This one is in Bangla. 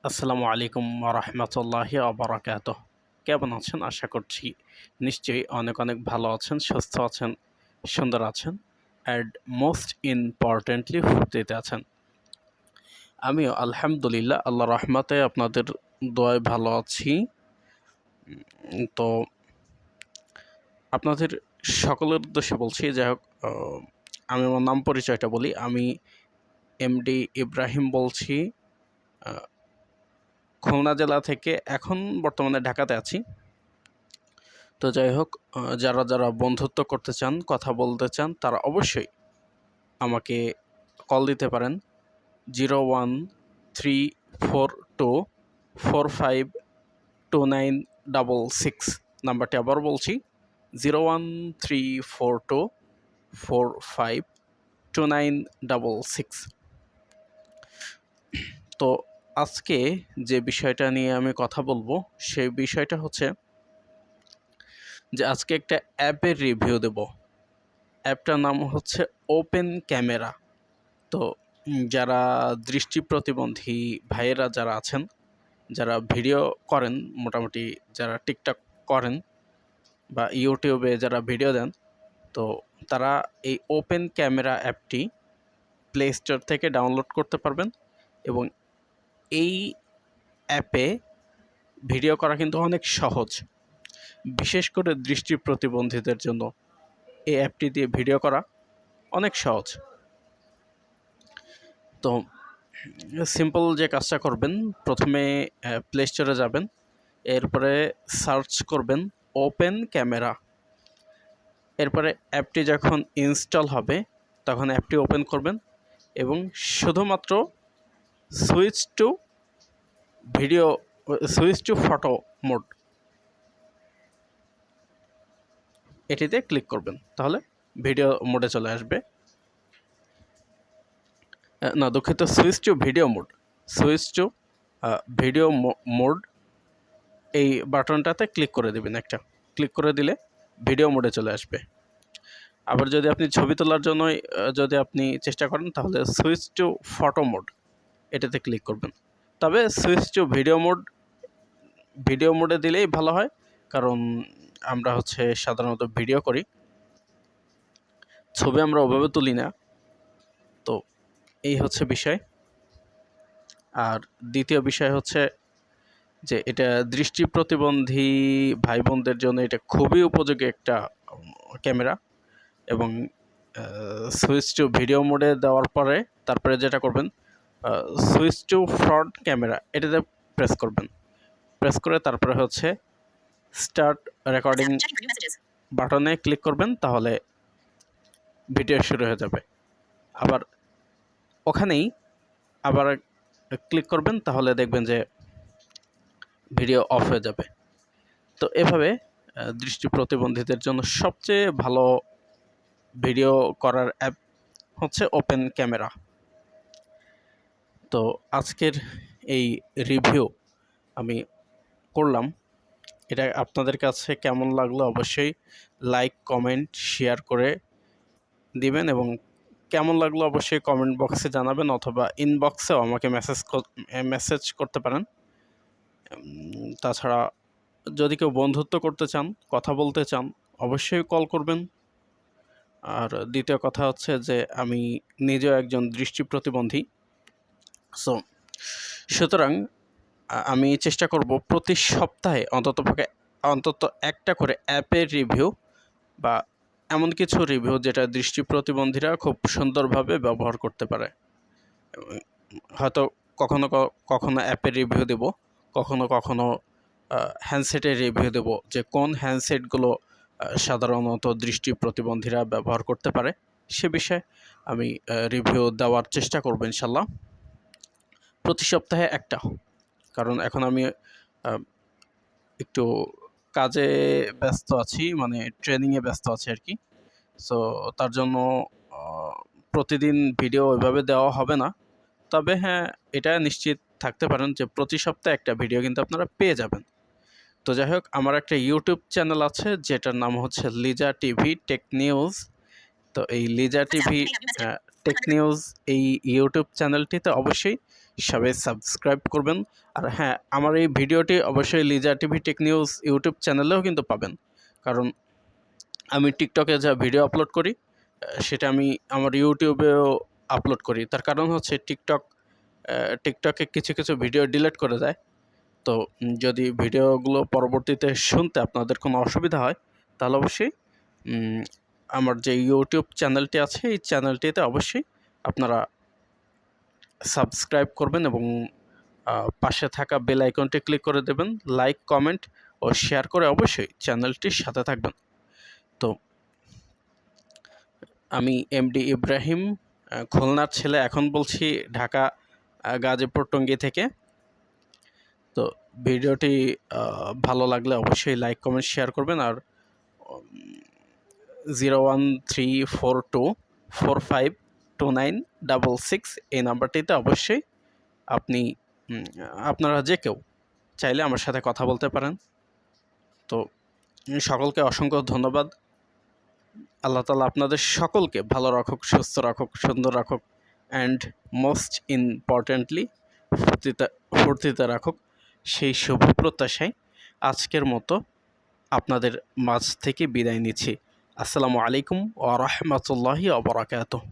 আসসালামু আলাইকুম রহমতুল্লাহি অবরাকাতুহ। কেমন আছেন? আশা করছি নিশ্চয়ই অনেক অনেক ভালো আছেন, সুস্থ আছেন, সুন্দর আছেন, অ্যান্ড মোস্ট ইম্পর্টেন্টলি ফুর্তিতে আছেন। আমিও আলহামদুলিল্লাহ আল্লাহ রহমতে আপনাদের দোয়ায় ভালো আছি। তো আপনাদের সকলের উদ্দেশ্যে বলছি, যাই হোক, আমি আমার নাম পরিচয়টা বলি। আমি এমডি ইব্রাহিম বলছি, খুলনা জেলা থেকে। এখন বর্তমানে ঢাকাতে আছি। তো যাই হোক, যারা যারা বন্ধুত্ব করতে চান, কথা বলতে চান, তারা অবশ্যই আমাকে কল দিতে পারেন 0134245296। নাম্বারটি আবার বলছি, 0134245296। তো আজকে যে বিষয়টা নিয়ে আমি কথা বলবো, সেই বিষয়টা হচ্ছে যে আজকে একটা অ্যাপের রিভিউ দেব। অ্যাপটার নাম হচ্ছে ওপেন ক্যামেরা। তো যারা দৃষ্টি প্রতিবন্ধী ভাইয়েরা যারা আছেন, যারা ভিডিও করেন, মোটামুটি যারা টিকটক করেন বা ইউটিউবে যারা ভিডিও দেন, তো তারা এই ওপেন ক্যামেরা অ্যাপটি প্লে স্টোর থেকে ডাউনলোড করতে পারবেন। এবং এই অ্যাপে ভিডিও করা কিন্তু অনেক সহজ, বিশেষ করে দৃষ্টি প্রতিবন্ধীদের জন্য এই অ্যাপটি দিয়ে ভিডিও করা অনেক সহজ। তো সিম্পল যে কাজটা করবেন, প্রথমে প্লে স্টোরে যাবেন, এরপরে সার্চ করবেন ওপেন ক্যামেরা। এরপরে অ্যাপটি যখন ইনস্টল হবে তখন অ্যাপটি ওপেন করবেন এবং শুধুমাত্র সুইচ টু ফটো মোড এটিতে ক্লিক করবেন, তাহলে ভিডিও মোডে চলে আসবে। না, দুঃখিত, সুইচ টু ভিডিও মোড এই বাটনটাতে ক্লিক করে দেবেন। একটা ক্লিক করে দিলে ভিডিও মোডে চলে আসবে। আবার যদি আপনি ছবি তোলার জন্য যদি আপনি চেষ্টা করেন, তাহলে সুইচ টু ফটো মোড এটাতে ক্লিক করবেন। তবে সুইচ টু ভিডিও মোডে দিলেই ভালো হয়, কারণ আমরা সাধারণত ভিডিও করি, ছবি আমরা ওভাবে তুলি না। তো এই হচ্ছে বিষয়। আর দ্বিতীয় বিষয় হচ্ছে যে এটা দৃষ্টি প্রতিবন্ধী ভাই বোনদের জন্য এটা খুবই উপযোগী একটা ক্যামেরা। এবং সুইচ টু ভিডিও মোডে দেওয়ার পরে তারপরে যেটা করবেন, সুইচ টু ফ্রন্ট ক্যামেরা এটাতে প্রেস করবেন। প্রেস করে তারপরে স্টার্ট রেকর্ডিং বাটনে ক্লিক করবেন, তাহলে ভিডিও শুরু হয়ে যাবে। আবার ওখানেই আবার ক্লিক করবেন, তাহলে দেখবেন যে ভিডিও অফ হয়ে যাবে। তো এভাবে দৃষ্টি প্রতিবন্ধীদের জন্য সবচেয়ে ভালো ভিডিও করার অ্যাপ হচ্ছে ওপেন ক্যামেরা। তো আজকের এই রিভিউ আমি করলাম, এটা আপনাদের কাছে কেমন লাগলো অবশ্যই লাইক, কমেন্ট, শেয়ার করে দিবেন। এবং কেমন লাগলো অবশ্যই কমেন্ট বক্সে জানাবেন, অথবা ইনবক্সেও আমাকে মেসেজ করতে পারেন। তাছাড়া যদি কেউ বন্ধুত্ব করতে চান, কথা বলতে চান, অবশ্যই কল করবেন। আর দ্বিতীয় কথা হচ্ছে যে আমি নিজেও একজন দৃষ্টি প্রতিবন্ধী। সুতরাং আমি চেষ্টা করব প্রতি সপ্তাহে অন্তত একটা করে অ্যাপের রিভিউ বা এমন কিছু রিভিউ যেটা দৃষ্টি প্রতিবন্ধীরা খুব সুন্দরভাবে ব্যবহার করতে পারে। হয়তো কখনো কখনো অ্যাপের রিভিউ দেব, কখনো হ্যান্ডসেটের রিভিউ দেব, যে কোন হ্যান্ডসেটগুলো সাধারণত দৃষ্টি প্রতিবন্ধীরা ব্যবহার করতে পারে, সে বিষয়ে আমি রিভিউ দেওয়ার চেষ্টা করব ইনশাল্লাহ। প্রতি সপ্তাহে একটা, কারণ এখন আমি একটু কাজে ব্যস্ত আছি, মানে ট্রেনিংয়ে ব্যস্ত আছি আর কি। সো তার জন্য প্রতিদিন ভিডিও ওইভাবে দেওয়া হবে না। তবে হ্যাঁ, এটা নিশ্চিত থাকতে পারেন যে প্রতি সপ্তাহে একটা ভিডিও কিন্তু আপনারা পেয়ে যাবেন। তো যাই হোক, আমার একটা ইউটিউব চ্যানেল আছে যেটার নাম হচ্ছে লিজা টিভি টেক নিউজ। তো এই লিজা টিভি টেক নিউজ এই ইউটিউব চ্যানেলটিতে অবশ্যই সবাই সাবস্ক্রাইব করবেন। আর হ্যাঁ, আমার এই ভিডিওটি অবশ্যই Liza TV tech news YouTube চ্যানেলেও কিন্তু পাবেন, কারণ আমি টিকটকে যা ভিডিও আপলোড করি সেটা আমি আমার ইউটিউবেও আপলোড করি। তার কারণ হচ্ছে টিকটকে কিছু কিছু ভিডিও ডিলিট করে দেয়। তো যদি ভিডিওগুলো পরবর্তীতে শুনতে আপনাদের কোনো অসুবিধা হয়, তাহলে অবশ্যই আমার যে ইউটিউব চ্যানেলটি আছে এই চ্যানেলটিতে অবশ্যই আপনারা সাবস্ক্রাইব করবেন এবং পাশে থাকা বেল আইকনটি ক্লিক করে দেবেন। লাইক, কমেন্ট ও শেয়ার করে অবশ্যই চ্যানেলটির সাথে থাকবেন। তো আমি এমডি ইব্রাহিম, খুলনার ছেলে, এখন বলছি ঢাকা গাজীপুর টঙ্গী থেকে। তো ভিডিওটি ভালো লাগলে অবশ্যই লাইক, কমেন্ট, শেয়ার করবেন। আর 01342452966 এই নাম্বারটিতে অবশ্যই আপনারা যে কেউ চাইলে আমার সাথে কথা বলতে পারেন। তো সকলকে অসংখ্য ধন্যবাদ। আল্লাহ তাআলা আপনাদের সকলকে ভালো রাখুক, সুস্থ রাখুক, সুন্দর রাখুক, অ্যান্ড মোস্ট ইম্পর্ট্যান্টলি ফুর্তিতে রাখুক, সেই শুভ প্রত্যাশায় আজকের মতো আপনাদের মাঝ থেকে বিদায় নিচ্ছি। আসসালামু আলাইকুম ওয়া রাহমাতুল্লাহি ওয়া বারাকাতুহু।